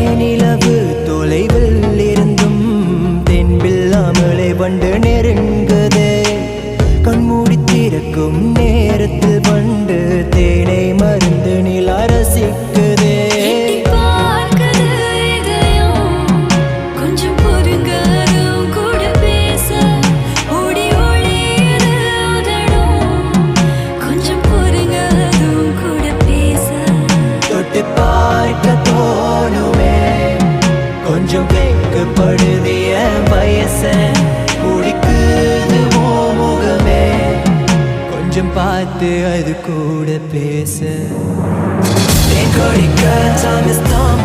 தேனிலவு தொலைவில் இருந்தும் தென்பில்லாமலே வண்டு நெருங்குதே கண்மூடி திறக்கும் நேரத்தில் வண்டு தேனை மருந்து நிலா ரசிக்குதே பார்க்க தோணுமே கொஞ்சம் வைக்கப்படுதிய வயச குடிக்குது முகமே கொஞ்சம் பார்த்து அது கூட பேச கொடிக்க time is done